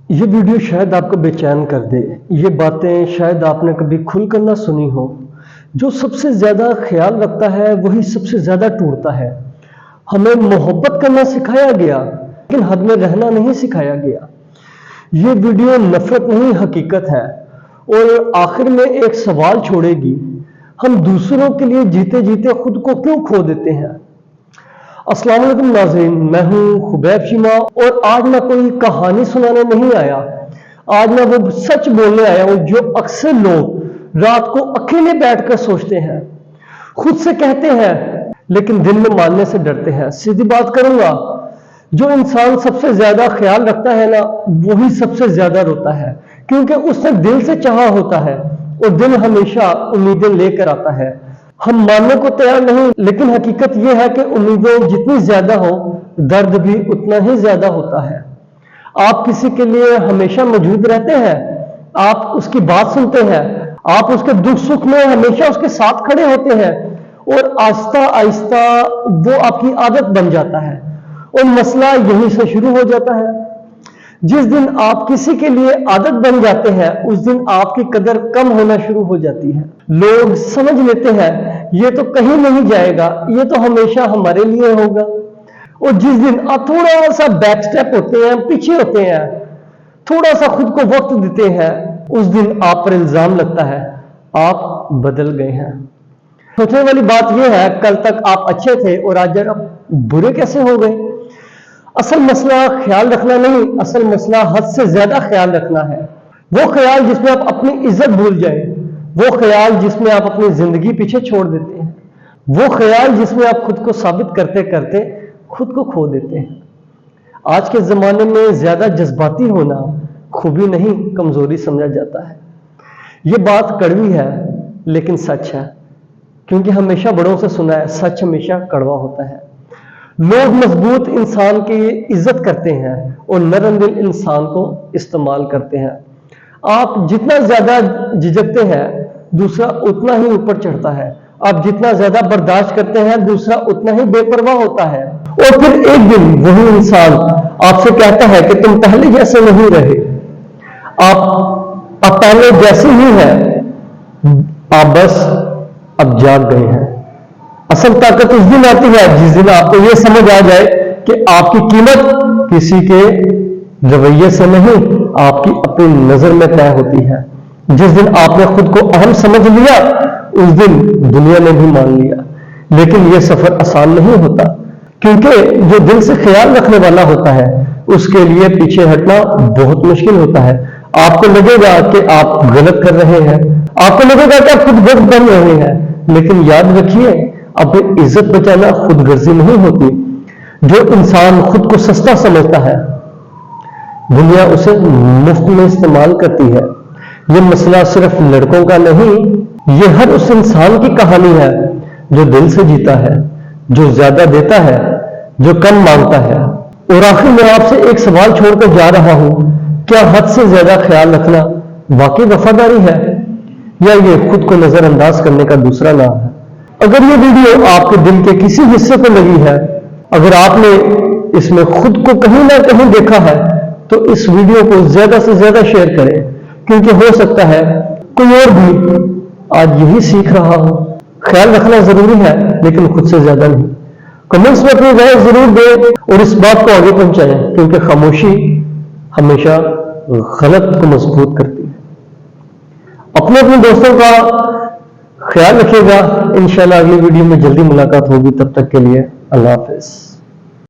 یہ ویڈیو شاید آپ کو بے چین کر دے. یہ باتیں شاید آپ نے کبھی کھل کر نہ سنی ہو. جو سب سے زیادہ خیال رکھتا ہے وہی سب سے زیادہ ٹوٹتا ہے. ہمیں محبت کرنا سکھایا گیا لیکن حد میں رہنا نہیں سکھایا گیا. یہ ویڈیو نفرت نہیں حقیقت ہے اور آخر میں ایک سوال چھوڑے گی: ہم دوسروں کے لیے جیتے جیتے خود کو کیوں کھو دیتے ہیں؟ السلام علیکم ناظرین، میں ہوں خبیب شیما اور آج میں کوئی کہانی سنانے نہیں آیا. آج میں وہ سچ بولنے آیا ہوں جو اکثر لوگ رات کو اکیلے بیٹھ کر سوچتے ہیں، خود سے کہتے ہیں لیکن دل میں ماننے سے ڈرتے ہیں. سیدھی بات کروں گا، جو انسان سب سے زیادہ خیال رکھتا ہے نا وہی سب سے زیادہ روتا ہے، کیونکہ اس نے دل سے چاہا ہوتا ہے اور دل ہمیشہ امیدیں لے کر آتا ہے. ہم ماننے کو تیار نہیں، لیکن حقیقت یہ ہے کہ امیدیں جتنی زیادہ ہو درد بھی اتنا ہی زیادہ ہوتا ہے. آپ کسی کے لیے ہمیشہ موجود رہتے ہیں، آپ اس کی بات سنتے ہیں، آپ اس کے دکھ سکھ میں ہمیشہ اس کے ساتھ کھڑے ہوتے ہیں اور آہستہ آہستہ وہ آپ کی عادت بن جاتا ہے اور مسئلہ یہیں سے شروع ہو جاتا ہے. جس دن آپ کسی کے لیے عادت بن جاتے ہیں اس دن آپ کی قدر کم ہونا شروع ہو جاتی ہے. لوگ سمجھ لیتے ہیں یہ تو کہیں نہیں جائے گا، یہ تو ہمیشہ ہمارے لیے ہوگا. اور جس دن آپ تھوڑا سا بیک سٹیپ ہوتے ہیں، پیچھے ہوتے ہیں، تھوڑا سا خود کو وقت دیتے ہیں، اس دن آپ پر الزام لگتا ہے آپ بدل گئے ہیں. سوچنے والی بات یہ ہے کل تک آپ اچھے تھے اور آج آپ برے کیسے ہو گئے؟ اصل مسئلہ خیال رکھنا نہیں، اصل مسئلہ حد سے زیادہ خیال رکھنا ہے. وہ خیال جس میں آپ اپنی عزت بھول جائیں، وہ خیال جس میں آپ اپنی زندگی پیچھے چھوڑ دیتے ہیں، وہ خیال جس میں آپ خود کو ثابت کرتے کرتے خود کو کھو دیتے ہیں. آج کے زمانے میں زیادہ جذباتی ہونا خوبی نہیں، کمزوری سمجھا جاتا ہے. یہ بات کڑوی ہے لیکن سچ ہے، کیونکہ ہمیشہ بڑوں سے سنا ہے سچ ہمیشہ کڑوا ہوتا ہے. لوگ مضبوط انسان کی عزت کرتے ہیں اور نرم دل انسان کو استعمال کرتے ہیں. آپ جتنا زیادہ جھجکتے ہیں دوسرا اتنا ہی اوپر چڑھتا ہے. آپ جتنا زیادہ برداشت کرتے ہیں دوسرا اتنا ہی بے پرواہ ہوتا ہے. اور پھر ایک دن وہی انسان آپ سے کہتا ہے کہ تم پہلے جیسے نہیں رہے، آپ پہلے جیسے ہی ہیں، آپ بس اب جاگ گئے ہیں. اصل طاقت اس دن آتی ہے جس دن آپ کو یہ سمجھ آ جائے کہ آپ کی قیمت کسی کے رویے سے نہیں، آپ کی اپنی نظر میں طے ہوتی ہے. جس دن آپ نے خود کو اہم سمجھ لیا اس دن دنیا نے بھی مان لیا. لیکن یہ سفر آسان نہیں ہوتا، کیونکہ جو دل سے خیال رکھنے والا ہوتا ہے اس کے لیے پیچھے ہٹنا بہت مشکل ہوتا ہے. آپ کو لگے گا کہ آپ غلط کر رہے ہیں، آپ کو لگے گا کہ آپ خود غلط بن رہے ہیں، لیکن یاد رکھیے اپنی عزت بچانا خود غرضی نہیں ہوتی. جو انسان خود کو سستا سمجھتا ہے دنیا اسے مفت میں استعمال کرتی ہے. یہ مسئلہ صرف لڑکوں کا نہیں، یہ ہر اس انسان کی کہانی ہے جو دل سے جیتا ہے، جو زیادہ دیتا ہے، جو کم مانگتا ہے. اور آخر میں آپ سے ایک سوال چھوڑ کر جا رہا ہوں: کیا حد سے زیادہ خیال رکھنا واقعی وفاداری ہے یا یہ خود کو نظر انداز کرنے کا دوسرا نام ہے؟ اگر یہ ویڈیو آپ کے دل کے کسی حصے کو لگی ہے، اگر آپ نے اس میں خود کو کہیں نہ کہیں دیکھا ہے تو اس ویڈیو کو زیادہ سے زیادہ شیئر کریں، کیونکہ ہو سکتا ہے کوئی اور بھی آج یہی سیکھ رہا ہو. خیال رکھنا ضروری ہے لیکن خود سے زیادہ نہیں. کمنٹس میں اپنی رائے ضرور دیں اور اس بات کو آگے پہنچائیں، کیونکہ خاموشی ہمیشہ غلط کو مضبوط کرتی ہے. اپنے دوستوں کا خیال رکھیے گا. انشاءاللہ اگلی ویڈیو میں جلدی ملاقات ہوگی. تب تک کے لیے اللہ حافظ.